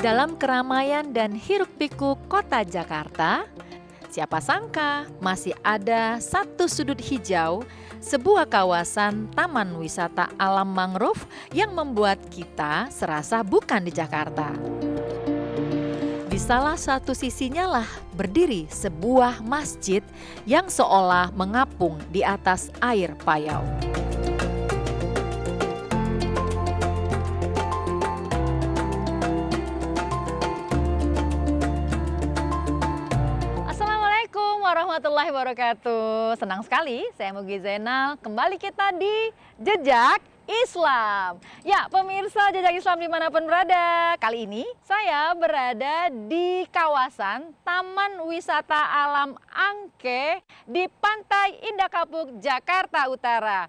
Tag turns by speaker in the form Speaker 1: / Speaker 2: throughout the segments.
Speaker 1: Dalam keramaian dan hiruk-pikuk kota Jakarta, siapa sangka masih ada satu sudut hijau, sebuah kawasan taman wisata alam mangrove yang membuat kita serasa bukan di Jakarta. Di salah satu sisinya lah berdiri sebuah masjid yang seolah mengapung di atas air payau. Warahmatullahi wabarakatuh. Senang sekali saya Mugi Zainal kembali kita di Jejak Islam. Ya pemirsa Jejak Islam dimanapun berada. Kali ini saya berada di kawasan Taman Wisata Alam Angke di Pantai Indah Kapuk, Jakarta Utara.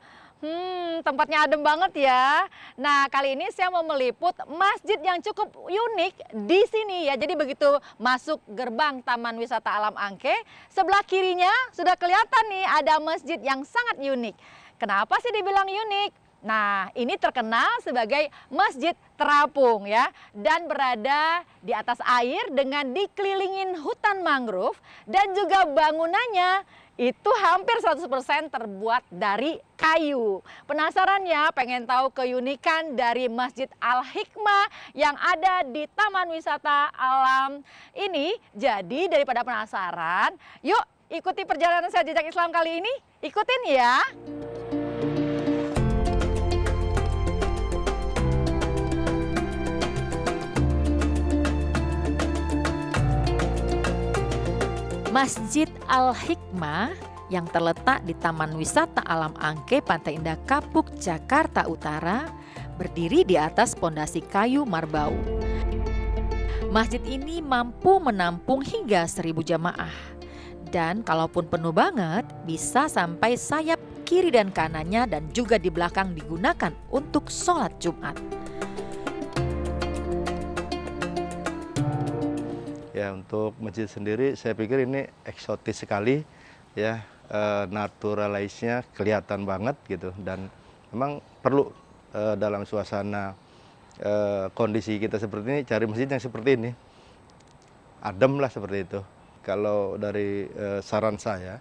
Speaker 1: Tempatnya adem banget ya. Nah, kali ini saya mau meliput masjid yang cukup unik di sini ya. Jadi begitu masuk gerbang Taman Wisata Alam Angke, sebelah kirinya sudah kelihatan nih ada masjid yang sangat unik. Kenapa sih dibilang unik? Nah, ini terkenal sebagai Masjid Terapung ya, dan berada di atas air dengan dikelilingin hutan mangrove dan juga bangunannya itu hampir 100% terbuat dari kayu. Penasaran ya, pengen tahu keunikan dari Masjid Al-Hikmah yang ada di Taman Wisata Alam ini? Jadi daripada penasaran, yuk ikuti perjalanan saya Jejak Islam kali ini. Ikutin ya. Masjid Al-Hikmah yang terletak di Taman Wisata Alam Angke, Pantai Indah Kapuk, Jakarta Utara, berdiri di atas pondasi kayu marbau. Masjid ini mampu menampung hingga 1.000 jamaah. Dan kalaupun penuh banget, bisa sampai sayap kiri dan kanannya dan juga di belakang digunakan untuk sholat Jumat.
Speaker 2: Ya, untuk masjid sendiri saya pikir ini eksotis sekali ya, naturalisnya kelihatan banget gitu, dan memang perlu dalam suasana kondisi kita seperti ini cari masjid yang seperti ini, adem lah seperti itu. Kalau dari saran saya,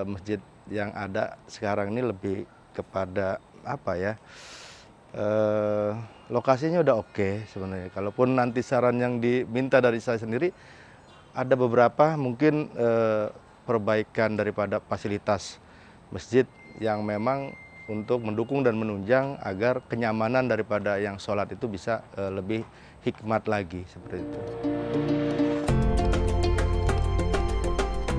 Speaker 2: masjid yang ada sekarang ini lebih kepada apa ya, lokasinya udah oke sebenarnya. Kalaupun nanti saran yang diminta dari saya sendiri, ada beberapa mungkin perbaikan daripada fasilitas masjid yang memang untuk mendukung dan menunjang agar kenyamanan daripada yang sholat itu bisa lebih hikmat lagi seperti itu.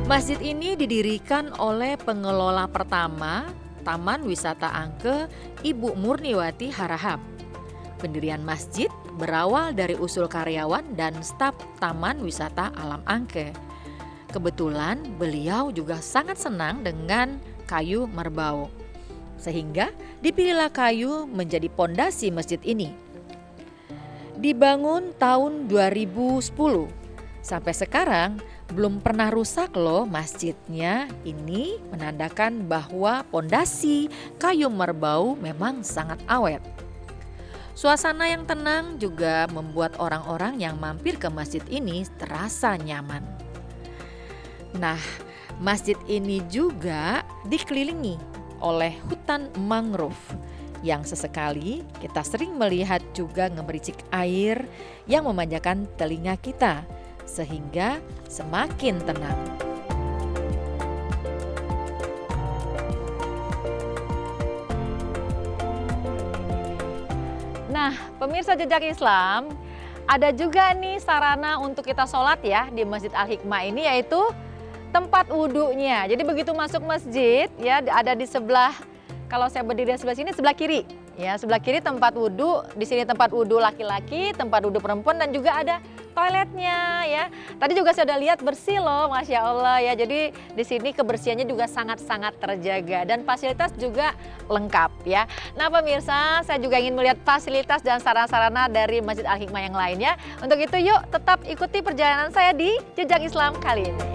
Speaker 1: Masjid ini didirikan oleh pengelola pertama Taman Wisata Angke, Ibu Murniwati Harahap. Pendirian masjid berawal dari usul karyawan dan staf Taman Wisata Alam Angke. Kebetulan beliau juga sangat senang dengan kayu marbau, sehingga dipilihlah kayu menjadi pondasi masjid ini. Dibangun tahun 2010, sampai sekarang belum pernah rusak loh masjidnya. Ini menandakan bahwa pondasi kayu marbau memang sangat awet. Suasana yang tenang juga membuat orang-orang yang mampir ke masjid ini terasa nyaman. Nah, masjid ini juga dikelilingi oleh hutan mangrove yang sesekali kita sering melihat juga ngemericik air yang memanjakan telinga kita, sehingga semakin tenang. Nah, pemirsa Jejak Islam, ada juga nih sarana untuk kita sholat ya di Masjid Al-Hikmah ini, yaitu tempat wudhunya. Jadi begitu masuk masjid ya, ada di sebelah, kalau saya berdiri di sebelah sini, sebelah kiri. Ya, sebelah kiri tempat wudhu, di sini tempat wudhu laki-laki, tempat wudhu perempuan, dan juga ada toiletnya ya. Tadi juga saya udah lihat bersih loh, Masya Allah ya. Jadi di sini kebersihannya juga sangat-sangat terjaga dan fasilitas juga lengkap ya. Nah pemirsa, saya juga ingin melihat fasilitas dan sarana-sarana dari Masjid Al-Hikmah yang lainnya. Untuk itu yuk tetap ikuti perjalanan saya di Jejak Islam kali ini.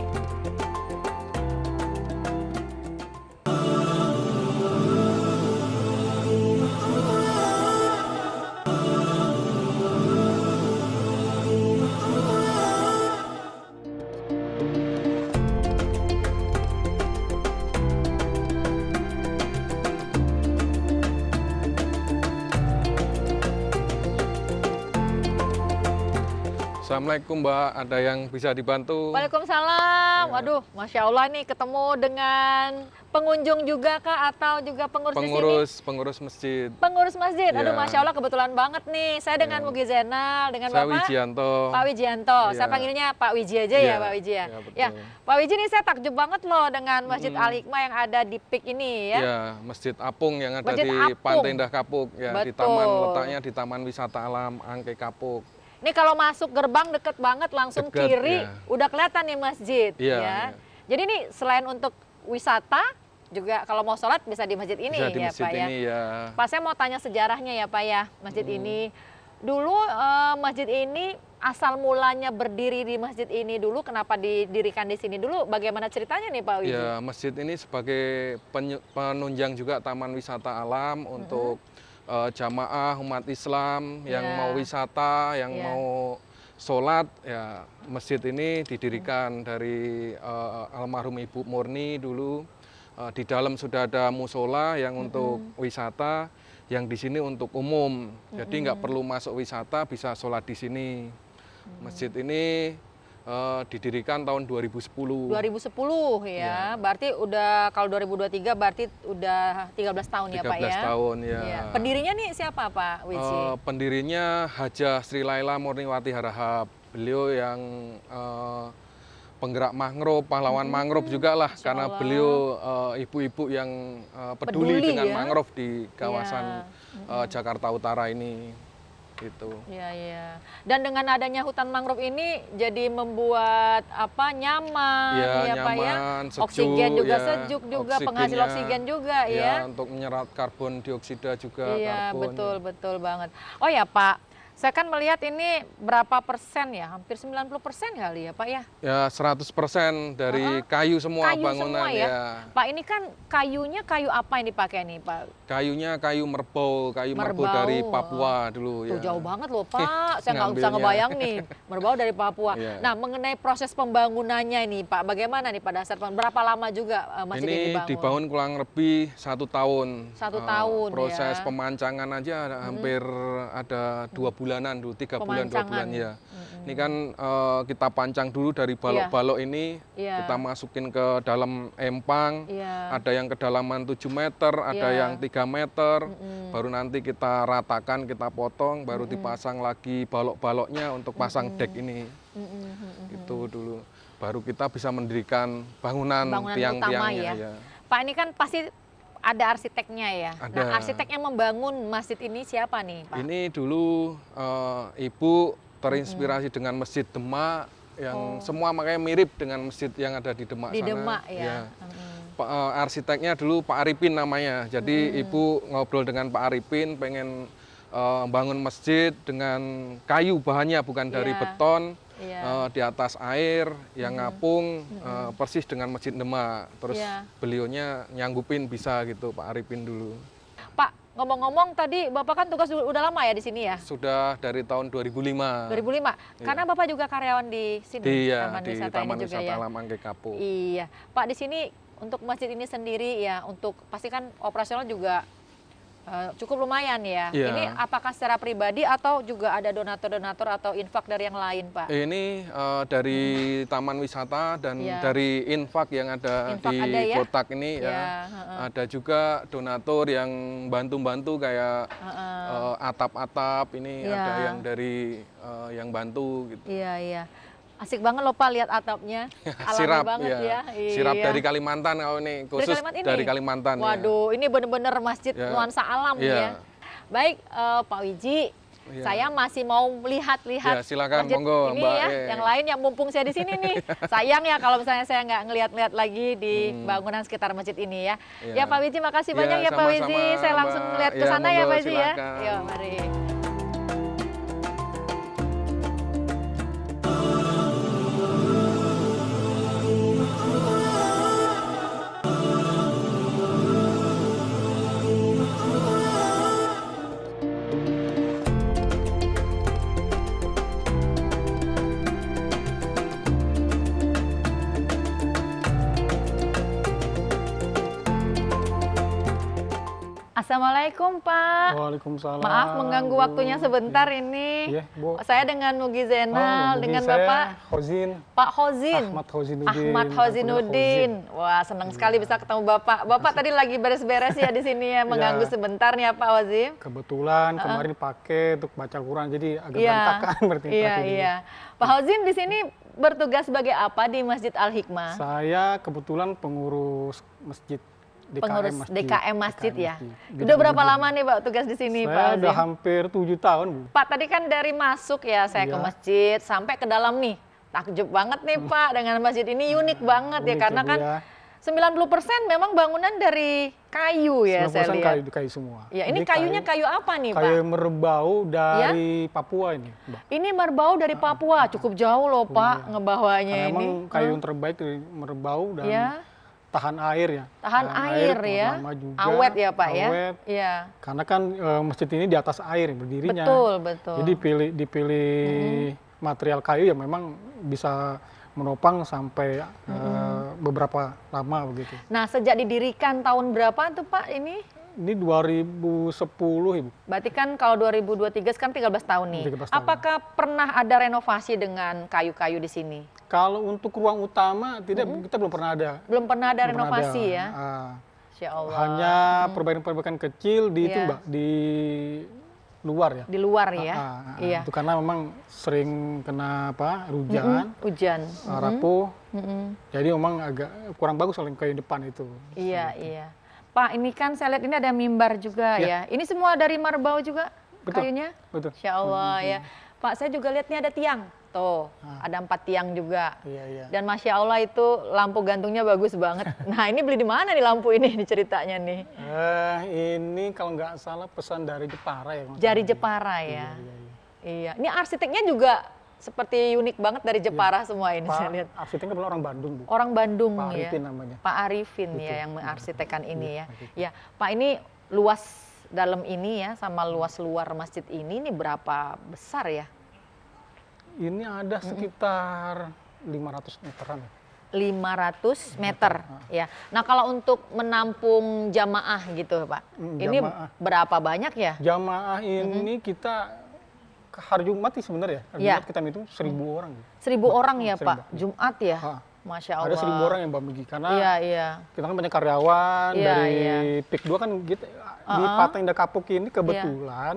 Speaker 3: Assalamualaikum Mbak, ada yang bisa dibantu?
Speaker 1: Waalaikumsalam.
Speaker 3: Ya.
Speaker 1: Waduh, Masya Allah nih ketemu dengan pengunjung juga kah atau juga pengurus di sini?
Speaker 3: Pengurus masjid.
Speaker 1: Pengurus masjid. Aduh,
Speaker 3: Ya.
Speaker 1: Masya Allah kebetulan banget nih. Saya dengan
Speaker 3: Ya.
Speaker 1: Mugi Zainal, dengan
Speaker 3: Saya
Speaker 1: Bapak
Speaker 3: Wijianto.
Speaker 1: Pak Wijianto. Saya
Speaker 3: Ya.
Speaker 1: panggilnya Pak Wiji aja ya,
Speaker 3: Ya.
Speaker 1: Pak Wiji ya.
Speaker 3: Ya, betul.
Speaker 1: Ya, Pak Wiji nih saya takjub banget loh dengan Masjid Al-Hikmah yang ada di PIK ini ya.
Speaker 3: Ya, Masjid Apung yang ada
Speaker 1: Masjid
Speaker 3: di
Speaker 1: Apung.
Speaker 3: Pantai Indah Kapuk, ya, di
Speaker 1: Betul.
Speaker 3: taman, letaknya di Taman Wisata Alam Angke Kapuk.
Speaker 1: Ini kalau masuk gerbang deket banget langsung
Speaker 3: Deket,
Speaker 1: kiri
Speaker 3: ya.
Speaker 1: udah kelihatan nih masjid
Speaker 3: Iya,
Speaker 1: ya.
Speaker 3: iya.
Speaker 1: Jadi ini selain untuk wisata juga kalau mau sholat bisa di masjid ini
Speaker 3: Bisa di
Speaker 1: ya
Speaker 3: masjid
Speaker 1: Pak ya.
Speaker 3: ini ya.
Speaker 1: Pak saya mau tanya sejarahnya ya Pak ya masjid ini. Dulu masjid ini asal mulanya berdiri di masjid ini dulu kenapa didirikan di sini dulu? Bagaimana ceritanya nih Pak Wiji?
Speaker 3: Ya, masjid ini sebagai penunjang juga taman wisata alam untuk jamaah umat Islam yang
Speaker 1: Ya.
Speaker 3: mau wisata, yang
Speaker 1: Ya.
Speaker 3: mau sholat, ya masjid ini didirikan dari almarhum Ibu Murni dulu. Di dalam sudah ada musola yang untuk wisata, yang di sini untuk umum. Jadi nggak perlu masuk wisata, bisa sholat di sini. Masjid ini didirikan tahun 2010.
Speaker 1: 2010 ya. Berarti udah kalau 2023 berarti udah 13 tahun ya Pak
Speaker 3: 13
Speaker 1: ya.
Speaker 3: tahun ya.
Speaker 1: Iya. Pendirinya nih siapa Pak Wiji?
Speaker 3: Pendirinya Hajah Sri Laila Murniwati Harahap. Beliau yang penggerak mangrove, pahlawan mangrove juga lah,
Speaker 1: Masya
Speaker 3: karena
Speaker 1: Allah.
Speaker 3: beliau ibu-ibu yang peduli dengan
Speaker 1: ya.
Speaker 3: mangrove di kawasan Jakarta Utara ini. Gitu.
Speaker 1: Iya, iya. Dan dengan adanya hutan mangrove ini jadi membuat apa nyaman
Speaker 3: Ya,
Speaker 1: ya Pak ya.
Speaker 3: nyaman, sejuk,
Speaker 1: Oksigen juga
Speaker 3: ya.
Speaker 1: sejuk juga, penghasil
Speaker 3: Oksigennya,
Speaker 1: oksigen juga
Speaker 3: Ya,
Speaker 1: ya.
Speaker 3: untuk menyerap karbon dioksida juga.
Speaker 1: Iya,
Speaker 3: karbon.
Speaker 1: betul banget. Oh ya Pak, saya kan melihat ini berapa persen ya? Hampir 90% kali ya Pak ya.
Speaker 3: Ya, 100% dari kayu semua
Speaker 1: Kayu
Speaker 3: bangunan
Speaker 1: semua ya. Pak ini kan kayunya kayu apa yang dipakai nih Pak?
Speaker 3: Kayunya kayu merbau
Speaker 1: Merbau,
Speaker 3: dari Papua dulu
Speaker 1: Tuh
Speaker 3: ya.
Speaker 1: jauh banget loh Pak, saya nggak bisa
Speaker 3: Ngambilnya.
Speaker 1: ngebayang nih, merbau dari Papua.
Speaker 3: Iya.
Speaker 1: Nah mengenai proses pembangunannya ini Pak, bagaimana nih pada saat berapa lama juga masjid ini
Speaker 3: Ini
Speaker 1: dibangun?
Speaker 3: dibangun kurang lebih 1 tahun.
Speaker 1: 1 tahun
Speaker 3: Proses
Speaker 1: ya.
Speaker 3: pemancangan aja hampir ada 2 bulanan dulu, 3 bulan 2 bulan ya. Ini kan kita pancang dulu dari balok-balok ini,
Speaker 1: Iya.
Speaker 3: kita masukin ke dalam empang.
Speaker 1: Iya.
Speaker 3: Ada yang kedalaman 7 meter, ada
Speaker 1: Iya.
Speaker 3: yang 3 meter. Baru nanti kita ratakan, kita potong, baru dipasang lagi balok-baloknya untuk pasang dek ini. Gitu dulu. Baru kita bisa mendirikan bangunan
Speaker 1: Bangunan utama
Speaker 3: tiang-tiangnya
Speaker 1: ya.
Speaker 3: ya.
Speaker 1: Pak ini kan pasti ada arsiteknya ya.
Speaker 3: Ada.
Speaker 1: Nah arsitek yang membangun masjid ini siapa nih Pak?
Speaker 3: Ini dulu Ibu terinspirasi dengan Masjid Demak yang semua makanya mirip dengan masjid yang ada di Demak
Speaker 1: Di
Speaker 3: sana.
Speaker 1: Demak ya.
Speaker 3: Arsiteknya dulu Pak Arifin namanya. Jadi Ibu ngobrol dengan Pak Arifin pengen bangun masjid dengan kayu bahannya bukan dari
Speaker 1: Iya.
Speaker 3: beton.
Speaker 1: Iya.
Speaker 3: Di atas air yang ngapung persis dengan Masjid Demak. Terus
Speaker 1: Iya.
Speaker 3: beliaunya nyanggupin bisa gitu Pak Arifin dulu.
Speaker 1: Pak ngomong-ngomong tadi Bapak kan tugas udah lama ya di sini ya?
Speaker 3: Sudah dari tahun 2005.
Speaker 1: 2005. Karena Bapak juga karyawan di sini
Speaker 3: Taman
Speaker 1: Taman Wisata
Speaker 3: Taman
Speaker 1: ini juga
Speaker 3: Wisata
Speaker 1: ya.
Speaker 3: Alam Angke Kapuk.
Speaker 1: Iya, Pak di sini untuk masjid ini sendiri ya, untuk pasti kan operasional juga cukup lumayan ya.
Speaker 3: Iya.
Speaker 1: Ini apakah secara pribadi atau juga ada donatur-donatur atau infak dari yang lain, Pak?
Speaker 3: Ini dari Taman Wisata dan
Speaker 1: Iya.
Speaker 3: dari infak yang ada
Speaker 1: Infak
Speaker 3: di
Speaker 1: ada ya?
Speaker 3: kotak ini
Speaker 1: Iya,
Speaker 3: ya. Ada juga donatur yang bantu-bantu kayak atap-atap ini
Speaker 1: Iya.
Speaker 3: ada yang dari yang bantu gitu.
Speaker 1: Iya, iya. Asik banget loh Pak lihat atapnya. Alami
Speaker 3: Sirap
Speaker 1: banget ya.
Speaker 3: Sirap
Speaker 1: Iya.
Speaker 3: dari Kalimantan kalau ini khusus
Speaker 1: Kalimantan ini?
Speaker 3: dari Kalimantan ya.
Speaker 1: Waduh, ini bener-bener masjid
Speaker 3: Ya.
Speaker 1: nuansa alam
Speaker 3: Iya.
Speaker 1: ya. Baik, Pak Wiji,
Speaker 3: Iya.
Speaker 1: saya masih mau lihat-lihat
Speaker 3: Ya, silakan,
Speaker 1: masjid
Speaker 3: monggo,
Speaker 1: ini
Speaker 3: Mbak.
Speaker 1: ya. Yang lain yang mumpung saya di sini nih. Sayang ya kalau misalnya saya nggak ngeliat-ngeliat lagi di bangunan sekitar masjid ini ya. Ya
Speaker 3: Iya.
Speaker 1: Pak Wiji, makasih
Speaker 3: Ya,
Speaker 1: banyak ya Pak
Speaker 3: sama-sama,
Speaker 1: Wiji. Saya langsung
Speaker 3: Mbak.
Speaker 1: lihat ke
Speaker 3: Ya,
Speaker 1: sana ya
Speaker 3: monggo,
Speaker 1: Pak Wiji ya.
Speaker 3: silakan.
Speaker 1: Yuk, mari. Assalamualaikum Pak.
Speaker 4: Waalaikumsalam.
Speaker 1: Maaf mengganggu
Speaker 4: Bu.
Speaker 1: waktunya sebentar ini.
Speaker 4: Iya, Bu.
Speaker 1: Saya dengan Mugi Zainal,
Speaker 4: Mugi,
Speaker 1: dengan
Speaker 4: saya
Speaker 1: Bapak
Speaker 4: Hozin.
Speaker 1: Pak Hozin.
Speaker 4: Ahmad Hozinuddin.
Speaker 1: Ahmad Hozinuddin. Wah, senang sekali bisa ketemu Bapak. Bapak tadi lagi beres-beres ya di sini ya, mengganggu sebentar nih ya Pak Hozim.
Speaker 4: Kebetulan kemarin pakai untuk baca Quran, jadi agak
Speaker 1: Iya.
Speaker 4: berantakan berarti.
Speaker 1: Iya, iya. Pak Hozim di sini bertugas sebagai apa di Masjid Al-Hikmah?
Speaker 4: Saya kebetulan pengurus masjid.
Speaker 1: Pengurus DKM Masjid ya.
Speaker 4: Di
Speaker 1: Udah berapa
Speaker 4: Bandung.
Speaker 1: lama nih Pak tugas di sini Pak
Speaker 4: Saya
Speaker 1: Hozim?
Speaker 4: udah hampir 7 tahun, Bu.
Speaker 1: Pak tadi kan dari masuk ya saya ke
Speaker 4: Iya.
Speaker 1: masjid sampai ke dalam nih. Takjub banget nih Pak dengan masjid ini unik banget ya
Speaker 4: Unik
Speaker 1: karena
Speaker 4: Bu,
Speaker 1: kan
Speaker 4: ya.
Speaker 1: 90% memang bangunan dari kayu ya saya
Speaker 4: 90%
Speaker 1: lihat.
Speaker 4: kayu semua.
Speaker 1: Ya, ini kayunya kayu apa nih Pak?
Speaker 4: Kayu merbau dari Papua ini, Mbak.
Speaker 1: Ini merbau dari Papua, cukup jauh loh Pak ngebawanya
Speaker 4: Karena
Speaker 1: ini.
Speaker 4: emang kayu yang terbaik dari merbau dan
Speaker 1: Ya,
Speaker 4: tahan air ya.
Speaker 1: tahan air ya.
Speaker 4: lama juga,
Speaker 1: Awet ya Pak ya.
Speaker 4: awet.
Speaker 1: Iya.
Speaker 4: Karena kan masjid ini di atas air berdirinya.
Speaker 1: Betul, betul.
Speaker 4: Jadi dipilih material kayu yang memang bisa menopang sampai beberapa lama begitu.
Speaker 1: Nah, sejak didirikan tahun berapa tuh Pak ini?
Speaker 4: Ini 2010 Ibu.
Speaker 1: Berarti kan kalau 2023 kan 13 tahun nih.
Speaker 4: 13 tahun.
Speaker 1: Apakah pernah ada renovasi dengan kayu-kayu di sini?
Speaker 4: Kalau untuk ruang utama tidak, kita belum pernah ada.
Speaker 1: Belum pernah ada
Speaker 4: Belum pernah
Speaker 1: renovasi
Speaker 4: ada.
Speaker 1: ya? Insya Allah.
Speaker 4: Hanya perbaikan-perbaikan kecil di itu
Speaker 1: Iya.
Speaker 4: Mbak, di luar ya.
Speaker 1: Di luar ya? Iya.
Speaker 4: Itu karena memang sering kena hujan,
Speaker 1: Hujan.
Speaker 4: rapuh.
Speaker 1: Mm-mm.
Speaker 4: Jadi memang agak kurang bagus kalau yang kayu depan itu.
Speaker 1: Iya, iya. Pak, ini kan saya lihat ini ada mimbar juga ya. Ini semua dari marbau juga
Speaker 4: Betul.
Speaker 1: kayunya?
Speaker 4: Betul.
Speaker 1: Insya Allah ya. Pak, saya juga lihat ini ada tiang. Tuh, ada 4 tiang juga.
Speaker 4: Iya, iya.
Speaker 1: Dan Masya Allah itu lampu gantungnya bagus banget. Nah, ini beli di mana nih lampu ini nih ceritanya nih?
Speaker 4: Ini kalau nggak salah pesan dari Jepara ya.
Speaker 1: Jari Jepara ya. Iya. Ini arsiteknya juga seperti unik banget dari Jepara semua ini saya lihat.
Speaker 4: Arsiteknya adalah orang Bandung, Bu.
Speaker 1: Orang Bandung
Speaker 4: Pak
Speaker 1: ya.
Speaker 4: Arifin namanya.
Speaker 1: Pak Arifin ya yang mengarsitekkan ini ya. Ya, Pak ini luas dalam ini ya sama luas luar masjid ini berapa besar ya?
Speaker 4: Ini ada sekitar 500 meteran.
Speaker 1: 500 meter ya. Nah, kalau untuk menampung jamaah gitu, Pak. Ini
Speaker 4: Jamaah.
Speaker 1: berapa banyak ya?
Speaker 4: Jamaah ini kita hari Jumat sih sebenarnya. Hari
Speaker 1: Ya.
Speaker 4: Jumat kita itu 1.000 orang.
Speaker 1: 1.000 orang ya,
Speaker 4: 1.000.
Speaker 1: Pak. Jumat ya.
Speaker 4: Ah.
Speaker 1: Masya Allah.
Speaker 4: Ada 1.000 orang yang Mbak Megi karena
Speaker 1: Iya, iya.
Speaker 4: kita kan banyak karyawan
Speaker 1: Iya,
Speaker 4: dari
Speaker 1: iya.
Speaker 4: PIK 2 kan gitu. Di Pateng Indah Kapuk ini kebetulan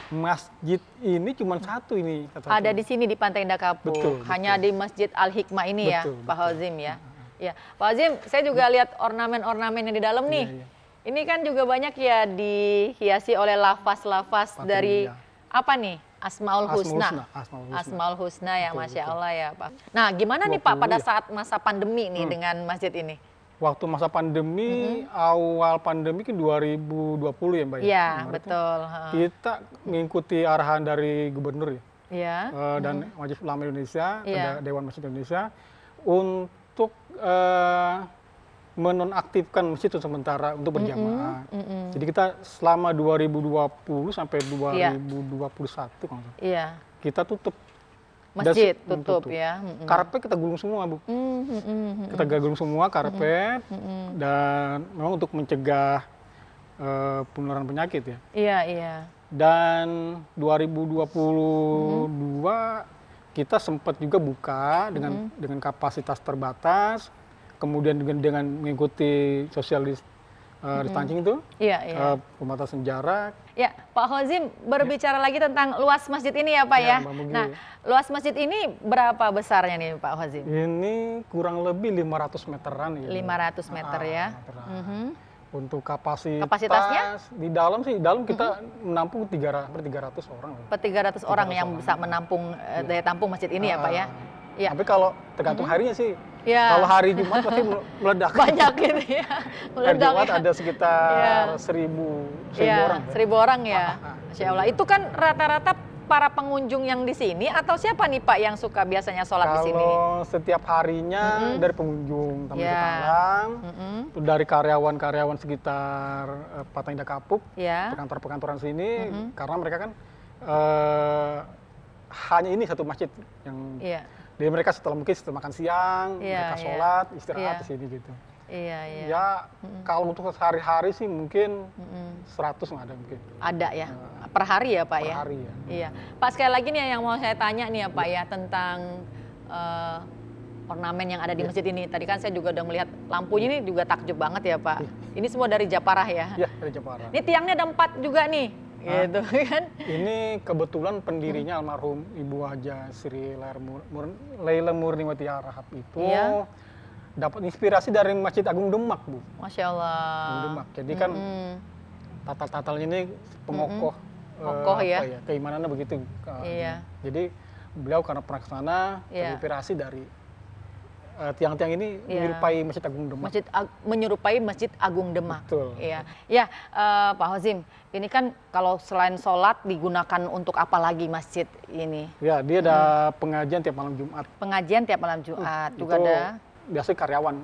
Speaker 4: masjid ini cuma satu ini.
Speaker 1: Ada di sini di Pantai Indah Kapuk.
Speaker 4: Betul,
Speaker 1: Hanya di Masjid Al-Hikmah ini ya,
Speaker 4: Betul,
Speaker 1: Pak Hozim ya. Ya, Pak Hozim, saya juga lihat ornamen-ornamen yang di dalam nih.
Speaker 4: Iya.
Speaker 1: Ini kan juga banyak ya dihiasi oleh lafaz-lafaz
Speaker 4: Patung,
Speaker 1: dari
Speaker 4: iya.
Speaker 1: apa nih? Asmaul Husna.
Speaker 4: Asmaul Husna.
Speaker 1: Asmaul Husna ya,
Speaker 4: Betul,
Speaker 1: Masya
Speaker 4: betul.
Speaker 1: Allah ya Pak. Nah, gimana nih Pak
Speaker 4: 20
Speaker 1: pada
Speaker 4: ya.
Speaker 1: saat masa pandemi nih dengan masjid ini?
Speaker 4: Waktu masa pandemi, awal pandemi kan 2020 ya Mbak ya?
Speaker 1: Iya,
Speaker 4: Kemarin
Speaker 1: betul.
Speaker 4: Kita mengikuti arahan dari gubernur ya,
Speaker 1: Iya.
Speaker 4: dan Majelis Ulama Indonesia,
Speaker 1: Iya.
Speaker 4: Dewan Masjid Indonesia, untuk menonaktifkan masjid itu sementara untuk berjamaah. Jadi kita selama 2020 sampai 2021 kalau nggak salah,
Speaker 1: Iya.
Speaker 4: kita tutup.
Speaker 1: Masjid
Speaker 4: Dan
Speaker 1: tutup ya.
Speaker 4: Karpet kita gulung semua, Bu. Kita gulung semua karpet, dan memang untuk mencegah penularan penyakit ya.
Speaker 1: Iya, iya.
Speaker 4: Dan 2022 kita sempat juga buka dengan kapasitas terbatas, kemudian dengan mengikuti social distancing itu,
Speaker 1: Iya, iya.
Speaker 4: pembatasan jarak.
Speaker 1: Ya, Pak Hozim berbicara lagi tentang luas masjid ini ya Pak
Speaker 4: Ya,
Speaker 1: ya.
Speaker 4: Mbak Mugi.
Speaker 1: Nah, luas masjid ini berapa besarnya nih Pak Hozim?
Speaker 4: Ini kurang lebih 500 meteran ya.
Speaker 1: 500 meter ya.
Speaker 4: meteran.
Speaker 1: Mhm.
Speaker 4: Untuk kapasitas
Speaker 1: Kapasitasnya?
Speaker 4: di dalam kita menampung 300 orang.
Speaker 1: Per 300 orang yang bisa menampung daya tampung masjid ini ya Pak ya. Iya.
Speaker 4: Tapi kalau tergantung harinya sih.
Speaker 1: Ya.
Speaker 4: Kalau hari Jumat pasti meledak.
Speaker 1: Banyak ini ya.
Speaker 4: Hari
Speaker 1: Meledak
Speaker 4: Jumat
Speaker 1: ya.
Speaker 4: ada sekitar
Speaker 1: Iya.
Speaker 4: 1.000
Speaker 1: Iya,
Speaker 4: orang.
Speaker 1: 1.000 orang ya. Masya Allah. Itu kan rata-rata para pengunjung yang di sini atau siapa nih Pak yang suka biasanya sholat di sini?
Speaker 4: Kalau setiap harinya dari pengunjung tamu
Speaker 1: Ya.
Speaker 4: tetangga,
Speaker 1: Mm-mm.
Speaker 4: dari karyawan-karyawan sekitar Pateng Indah Kapuk,
Speaker 1: Ya.
Speaker 4: perkantor-perkantoran sini, karena mereka kan hanya ini satu masjid yang
Speaker 1: Iya.
Speaker 4: jadi mereka setelah makan siang,
Speaker 1: Iya,
Speaker 4: mereka
Speaker 1: iya.
Speaker 4: sholat, istirahat
Speaker 1: Iya.
Speaker 4: di sini gitu.
Speaker 1: Iya, iya.
Speaker 4: Ya kalau untuk sehari-hari sih mungkin 100 nggak ada mungkin.
Speaker 1: Ada ya, per hari ya Pak
Speaker 4: Per
Speaker 1: ya?
Speaker 4: hari ya.
Speaker 1: Iya. Pak, sekali lagi nih yang mau saya tanya nih ya Pak ya, tentang ornamen yang ada di masjid ini. Tadi kan saya juga udah melihat lampunya ini juga takjub banget ya Pak. Ini semua dari Japarah ya?
Speaker 4: Iya, dari Jepara.
Speaker 1: Ini tiangnya ada 4 juga nih, gitu kan?
Speaker 4: Ini kebetulan pendirinya almarhum Ibu Haja Sri Laila Murniwati Harahap itu
Speaker 1: Iya.
Speaker 4: dapat inspirasi dari Masjid Agung Demak, Bu.
Speaker 1: Masya Allah.
Speaker 4: Agung Demak. Jadi kan tatal-tatalnya ini pengokoh
Speaker 1: Kokoh ya.
Speaker 4: keimanannya begitu.
Speaker 1: Iya.
Speaker 4: Jadi beliau karena pernah ke sana
Speaker 1: Iya.
Speaker 4: terinspirasi dari tiang-tiang ini
Speaker 1: Iya.
Speaker 4: menyerupai Masjid Agung Demak.
Speaker 1: Menyerupai Masjid Agung Demak.
Speaker 4: Betul.
Speaker 1: Iya. Ya, Pak Hozim, ini kan kalau selain sholat digunakan untuk apa lagi masjid ini?
Speaker 4: Ya, dia ada pengajian tiap malam Jumat.
Speaker 1: Pengajian tiap malam Jumat juga
Speaker 4: Itu
Speaker 1: ada
Speaker 4: biasanya karyawan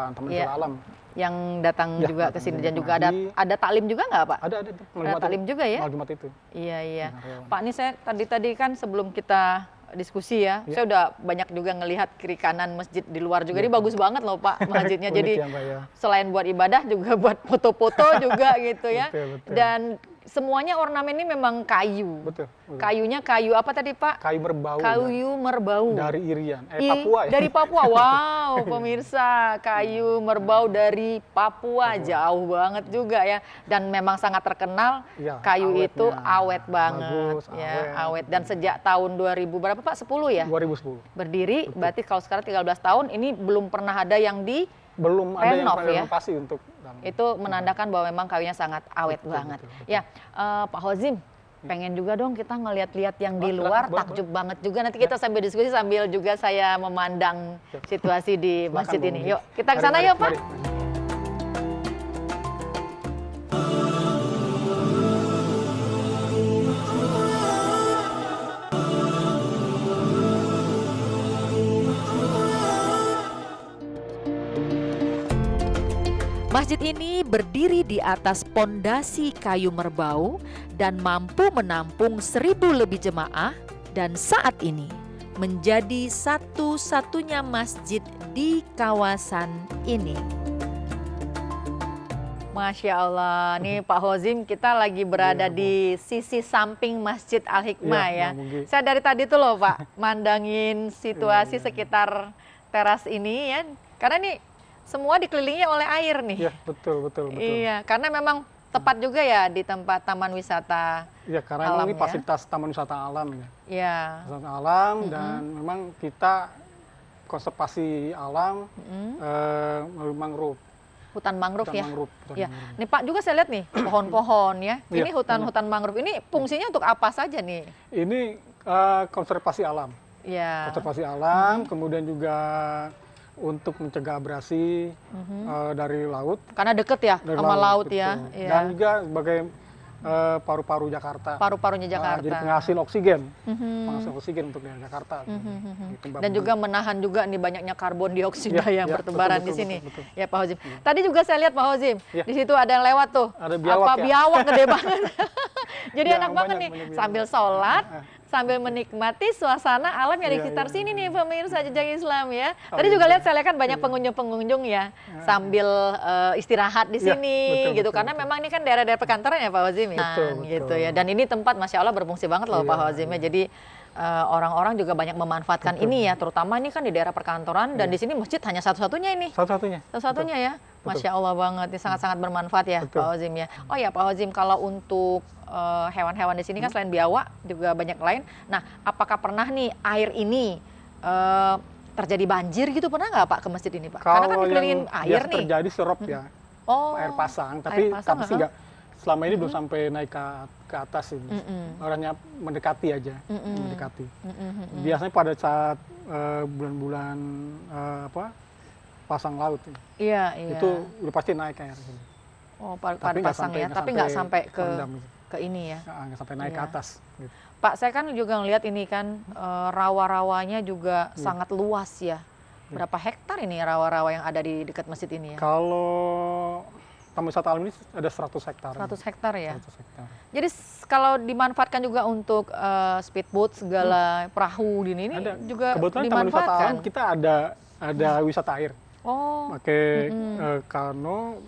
Speaker 4: Taman
Speaker 1: Iya.
Speaker 4: Wisata Alam.
Speaker 1: yang datang
Speaker 4: Ya,
Speaker 1: juga ke
Speaker 4: datang
Speaker 1: sini
Speaker 4: dari
Speaker 1: dan juga
Speaker 4: pagi.
Speaker 1: ada taklim juga nggak Pak?
Speaker 4: Ada
Speaker 1: Ada
Speaker 4: Jumat
Speaker 1: taklim
Speaker 4: itu.
Speaker 1: juga ya?
Speaker 4: Malam Jumat itu.
Speaker 1: Iya, iya.
Speaker 4: Karyawan.
Speaker 1: Pak, ini saya tadi kan sebelum kita diskusi ya, saya udah banyak juga ngelihat kiri kanan masjid di luar juga. Ini bagus banget loh Pak masjidnya.
Speaker 4: Unik
Speaker 1: Jadi
Speaker 4: ya, Mbak, ya.
Speaker 1: selain buat ibadah juga buat foto-foto juga gitu ya.
Speaker 4: Betul, betul.
Speaker 1: Dan semuanya ornamen ini memang kayu.
Speaker 4: Betul.
Speaker 1: Kayunya kayu apa tadi Pak?
Speaker 4: Kayu berbau.
Speaker 1: Kayu merbau.
Speaker 4: Dari Irian.
Speaker 1: Ih,
Speaker 4: Papua ya.
Speaker 1: Dari Papua. Wow, pemirsa, kayu merbau dari Papua. Jauh banget juga ya. Dan memang sangat terkenal.
Speaker 4: Iya,
Speaker 1: Kayu
Speaker 4: awetnya.
Speaker 1: itu awet banget.
Speaker 4: Bagus,
Speaker 1: Ya,
Speaker 4: awet.
Speaker 1: awet. Dan sejak tahun 2000 berapa Pak? 10 ya?
Speaker 4: 2010.
Speaker 1: Berdiri, berarti kalau sekarang 13 tahun ini belum pernah ada yang di
Speaker 4: Belum ada yang
Speaker 1: Renov ya?
Speaker 4: renovasi untuk dalam.
Speaker 1: itu menandakan bahwa memang kayunya sangat awet banget.
Speaker 4: betul.
Speaker 1: Ya, Pak Hozim, pengen juga dong kita ngeliat-lihat yang di
Speaker 4: Silakan,
Speaker 1: luar,
Speaker 4: boleh,
Speaker 1: takjub banget juga. Nanti kita sambil diskusi sambil juga saya memandang situasi di
Speaker 4: Silakan,
Speaker 1: masjid
Speaker 4: Bu
Speaker 1: ini.
Speaker 4: Mugi.
Speaker 1: Yuk, kita ke
Speaker 4: Mari,
Speaker 1: sana
Speaker 4: mari,
Speaker 1: yuk Pak.
Speaker 4: mari.
Speaker 5: Masjid ini berdiri di atas pondasi kayu merbau dan mampu menampung 1.000 lebih jemaah dan saat ini menjadi satu-satunya masjid di kawasan ini.
Speaker 1: Masya Allah, nih Pak Hozim kita lagi berada di sisi samping Masjid Al-Hikmah
Speaker 4: Iya,
Speaker 1: ya.
Speaker 4: Mbak Mugi.
Speaker 1: Saya dari tadi tuh loh Pak, mandangin situasi sekitar teras ini ya. Karena nih semua dikelilingi oleh air nih.
Speaker 4: Iya, betul.
Speaker 1: Iya, karena memang tepat juga ya di tempat taman wisata.
Speaker 4: Iya, karena
Speaker 1: Alam
Speaker 4: memang ini
Speaker 1: ya.
Speaker 4: fasilitas Taman Wisata Alam ya.
Speaker 1: Ya,
Speaker 4: Wisata alam dan memang kita konservasi alam melalui mangrove.
Speaker 1: hutan mangrove
Speaker 4: Hutan
Speaker 1: ya.
Speaker 4: mangrove, hutan
Speaker 1: Ya,
Speaker 4: mangrove.
Speaker 1: nih Pak juga saya lihat nih pohon-pohon ya.
Speaker 4: Iya,
Speaker 1: Ini hutan-hutan mangrove ini fungsinya untuk apa saja nih?
Speaker 4: Ini konservasi alam.
Speaker 1: Ya.
Speaker 4: Konservasi alam, kemudian juga untuk mencegah abrasi dari laut.
Speaker 1: Karena deket ya
Speaker 4: Dari
Speaker 1: sama laut
Speaker 4: betul.
Speaker 1: ya. Iya.
Speaker 4: Dan juga sebagai paru-paru Jakarta.
Speaker 1: Paru-parunya Jakarta.
Speaker 4: Jadi penghasil oksigen, penghasil oksigen untuk daerah Jakarta. Gitu, Mbak
Speaker 1: Dan
Speaker 4: Mugi.
Speaker 1: juga menahan juga nih banyaknya karbon dioksida
Speaker 4: Iya,
Speaker 1: yang
Speaker 4: iya,
Speaker 1: bertebaran
Speaker 4: betul,
Speaker 1: di sini.
Speaker 4: betul.
Speaker 1: Ya Pak Hozim. Tadi juga saya lihat Pak Hozim,
Speaker 4: Iya.
Speaker 1: di situ ada yang lewat tuh.
Speaker 4: Ada biawak
Speaker 1: Apa
Speaker 4: ya?
Speaker 1: biawak gede banget. Jadi
Speaker 4: Ya,
Speaker 1: enak banget
Speaker 4: banyak
Speaker 1: nih
Speaker 4: biawak.
Speaker 1: sambil sholat, sambil menikmati suasana alam yang di
Speaker 4: Iya,
Speaker 1: sekitar
Speaker 4: iya,
Speaker 1: sini nih pemirsa Jejak Islam ya. Tadi juga lihat saya lihat kan banyak pengunjung-pengunjung ya sambil istirahat di
Speaker 4: Iya,
Speaker 1: sini
Speaker 4: betul,
Speaker 1: gitu.
Speaker 4: betul,
Speaker 1: Karena
Speaker 4: betul.
Speaker 1: memang ini kan daerah-daerah perkantoran ya Pak Hozim ya.
Speaker 4: Betul,
Speaker 1: Gitu
Speaker 4: betul.
Speaker 1: ya. Dan ini tempat Masya Allah berfungsi banget loh
Speaker 4: Iya,
Speaker 1: Pak Hozim ya. Jadi orang-orang juga banyak memanfaatkan ini ya, terutama ini kan di daerah perkantoran dan di sini masjid hanya satu-satunya ini.
Speaker 4: Satu-satunya.
Speaker 1: Satu-satunya ya, Masya Allah banget, ini sangat-sangat bermanfaat ya
Speaker 4: Betul.
Speaker 1: Pak Hozim ya. Oh ya Pak Hozim, kalau untuk hewan-hewan di sini kan selain biawak juga banyak lain. Nah, apakah pernah nih air ini terjadi banjir gitu, pernah nggak Pak ke masjid ini Pak? Karena kan
Speaker 4: Kalau
Speaker 1: dikelilingin
Speaker 4: yang
Speaker 1: air
Speaker 4: biasa
Speaker 1: nih.
Speaker 4: terjadi serop ya,
Speaker 1: Oh,
Speaker 4: air pasang,
Speaker 1: air
Speaker 4: tapi
Speaker 1: pasang,
Speaker 4: tapi sih nggak, selama ini belum sampai naik ke atas sih.
Speaker 1: Mm-mm.
Speaker 4: Orangnya mendekati aja,
Speaker 1: Mm-mm.
Speaker 4: mendekati.
Speaker 1: Mm-mm.
Speaker 4: Biasanya pada saat bulan-bulan pasang laut
Speaker 1: Iya, iya.
Speaker 4: itu udah pasti naik air.
Speaker 1: Oh, pada
Speaker 4: Tapi nggak
Speaker 1: pasang
Speaker 4: sampai-
Speaker 1: ya,
Speaker 4: nggak
Speaker 1: tapi nggak sampai ke
Speaker 4: merendam gitu.
Speaker 1: ini ya.
Speaker 4: Nggak sampai naik ke
Speaker 1: Iya.
Speaker 4: atas. Gitu.
Speaker 1: Pak, saya kan juga ngelihat ini kan rawa-rawanya juga
Speaker 4: Iya.
Speaker 1: sangat luas ya. Berapa hektar ini rawa-rawa yang ada di dekat masjid ini ya?
Speaker 4: Kalau Taman Wisata Alam ini ada 100 hektar.
Speaker 1: 100 hektar ya.
Speaker 4: 100 hektar.
Speaker 1: Jadi kalau dimanfaatkan juga untuk speedboat segala perahu ini
Speaker 4: Ada.
Speaker 1: juga
Speaker 4: Kebetulan Taman Wisata
Speaker 1: dimanfaatkan.
Speaker 4: Alam kita ada wisata air.
Speaker 1: Oh.
Speaker 4: pakai kano,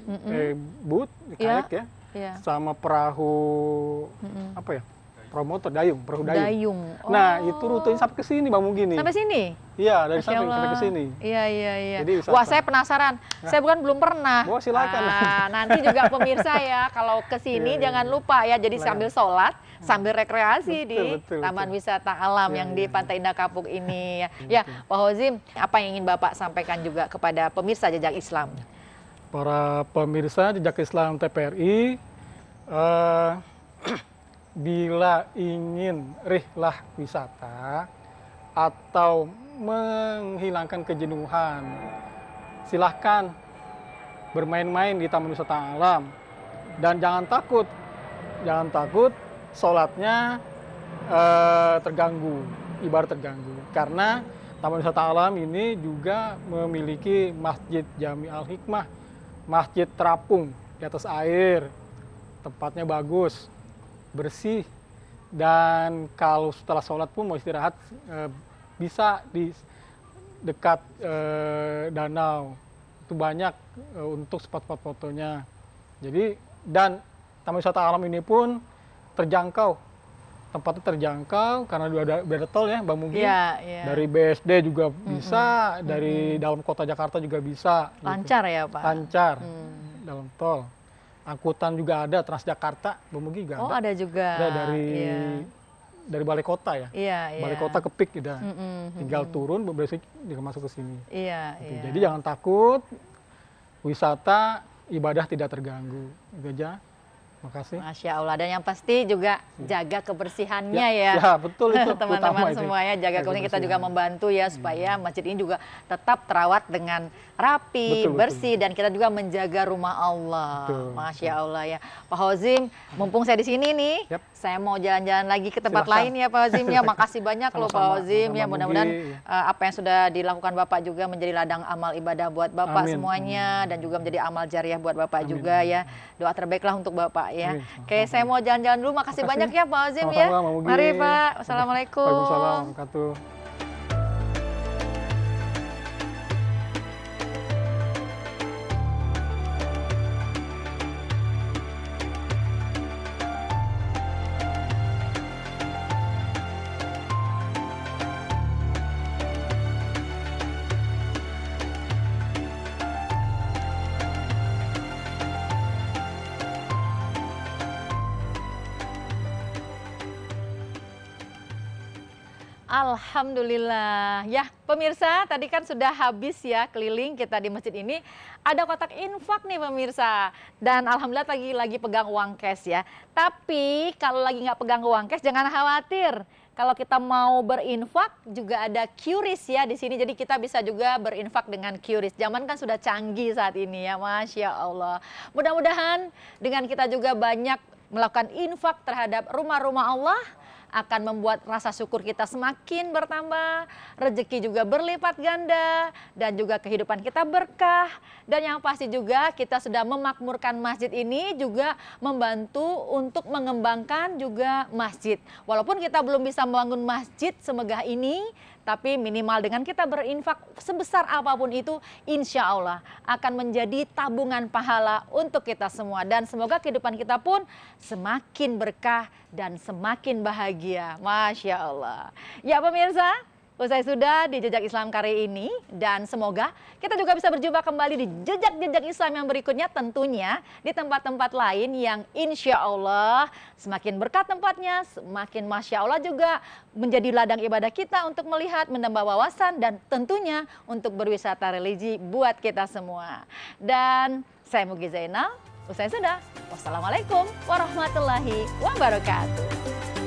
Speaker 4: boot, kayak ya,
Speaker 1: Iya.
Speaker 4: sama perahu apa ya, promotor perahu dayung.
Speaker 1: Dayung.
Speaker 4: Nah
Speaker 1: Oh.
Speaker 4: itu rutenya sampai ke sini Bang Mugi nih.
Speaker 1: Sampai sini?
Speaker 4: Iya, dari
Speaker 1: Masya
Speaker 4: sampai
Speaker 1: Allah.
Speaker 4: ke sini.
Speaker 1: Iya, iya, iya.
Speaker 4: Jadi wisata.
Speaker 1: Wah, saya penasaran. Saya bukan belum pernah.
Speaker 4: Oh, silakan.
Speaker 1: Nah, nanti juga pemirsa ya, kalau ke sini
Speaker 4: Iya,
Speaker 1: jangan lupa ya. Jadi
Speaker 4: Silakan.
Speaker 1: sambil sholat, sambil rekreasi
Speaker 4: Betul,
Speaker 1: di
Speaker 4: betul,
Speaker 1: Taman
Speaker 4: betul.
Speaker 1: Wisata Alam
Speaker 4: Iya,
Speaker 1: yang
Speaker 4: iya,
Speaker 1: di
Speaker 4: iya.
Speaker 1: Pantai Indah Kapuk ini. Ya, Pak Hozim, apa yang ingin Bapak sampaikan juga kepada pemirsa Jejak Islam?
Speaker 4: Para pemirsa Jejak Islam TPRI, bila ingin rihlah wisata atau menghilangkan kejenuhan, silahkan bermain-main di Taman Wisata Alam. Dan jangan takut sholatnya terganggu, ibarat terganggu. Karena Taman Wisata Alam ini juga memiliki Masjid Jami Al-Hikmah, masjid terapung di atas air, tempatnya bagus, bersih, dan kalau setelah sholat pun mau istirahat bisa di dekat danau, itu banyak untuk spot-spot fotonya. Jadi dan Taman Wisata Alam ini pun terjangkau, tempatnya terjangkau karena udah ada tol ya Bang Mugi.
Speaker 1: Iya, iya.
Speaker 4: Dari BSD juga bisa, dari dalam kota Jakarta juga bisa. gitu.
Speaker 1: Lancar ya, Pak?
Speaker 4: Lancar
Speaker 1: Hmm.
Speaker 4: dalam tol. Angkutan juga ada, Transjakarta, Bang Mugi juga
Speaker 1: Oh,
Speaker 4: ada.
Speaker 1: ada juga.
Speaker 4: Ada dari
Speaker 1: Iya,
Speaker 4: balai kota ya.
Speaker 1: iya. Iya.
Speaker 4: Balai kota ke PIK gitu.
Speaker 1: Mm-mm,
Speaker 4: Tinggal turun, besok juga masuk ke sini.
Speaker 1: Iya,
Speaker 4: Gitu.
Speaker 1: iya.
Speaker 4: Jadi jangan takut, wisata ibadah tidak terganggu. Itu aja. Makasih.
Speaker 1: Masya Allah, dan yang pasti juga jaga kebersihannya ya.
Speaker 4: Ya, betul itu.
Speaker 1: Teman-teman
Speaker 4: utama itu.
Speaker 1: semuanya jaga kebersihan, kita juga
Speaker 4: kebersihan.
Speaker 1: membantu ya supaya masjid ini juga tetap terawat dengan rapi,
Speaker 4: Betul,
Speaker 1: bersih, dan kita juga menjaga rumah Allah.
Speaker 4: Betul,
Speaker 1: Masya Allah ya. Pak Hozim, mumpung saya di sini nih,
Speaker 4: Yap.
Speaker 1: saya mau jalan-jalan lagi ke tempat
Speaker 4: Silahkan.
Speaker 1: lain ya Pak Hozim ya. Makasih banyak loh Pak
Speaker 4: Sama-sama,
Speaker 1: Hozim ya.
Speaker 4: sama-sama,
Speaker 1: Mudah-mudahan
Speaker 4: Mugi,
Speaker 1: apa yang sudah dilakukan Bapak juga menjadi ladang amal ibadah buat Bapak
Speaker 4: Amin.
Speaker 1: semuanya, dan juga menjadi amal jariah buat Bapak juga ya. Doa terbaiklah untuk Bapak ya.
Speaker 4: Amin.
Speaker 1: Oke, saya mau jalan-jalan dulu. Makasih banyak ya Pak Hozim ya.
Speaker 4: Sama-sama, Mbak Mugi.
Speaker 1: Mari Pak. Wassalamualaikum.
Speaker 4: Waalaikumsalam warahmatullahi wabarakatuh.
Speaker 1: Alhamdulillah. Ya, pemirsa, tadi kan sudah habis ya keliling kita di masjid ini. Ada kotak infak nih pemirsa. Dan alhamdulillah lagi pegang uang cash ya. Tapi kalau lagi nggak pegang uang cash jangan khawatir. Kalau kita mau berinfak juga ada QRIS ya di sini. Jadi kita bisa juga berinfak dengan QRIS. Zaman kan sudah canggih saat ini ya, Masya Allah. Mudah-mudahan dengan kita juga banyak melakukan infak terhadap rumah-rumah Allah, akan membuat rasa syukur kita semakin bertambah, rezeki juga berlipat ganda, dan juga kehidupan kita berkah. Dan yang pasti juga kita sudah memakmurkan masjid ini juga membantu untuk mengembangkan juga masjid. Walaupun kita belum bisa membangun masjid semegah ini, tapi minimal dengan kita berinfak sebesar apapun itu, insya Allah akan menjadi tabungan pahala untuk kita semua. Dan semoga kehidupan kita pun semakin berkah dan semakin bahagia. Masya Allah. Ya pemirsa, usai sudah di Jejak Islam kali ini, dan semoga kita juga bisa berjumpa kembali di jejak-jejak Islam yang berikutnya, tentunya di tempat-tempat lain yang insya Allah semakin berkat tempatnya, semakin Masya Allah juga menjadi ladang ibadah kita untuk melihat, menambah wawasan, dan tentunya untuk berwisata religi buat kita semua. Dan saya Mugi Zainal, usai sudah. Wassalamualaikum warahmatullahi wabarakatuh.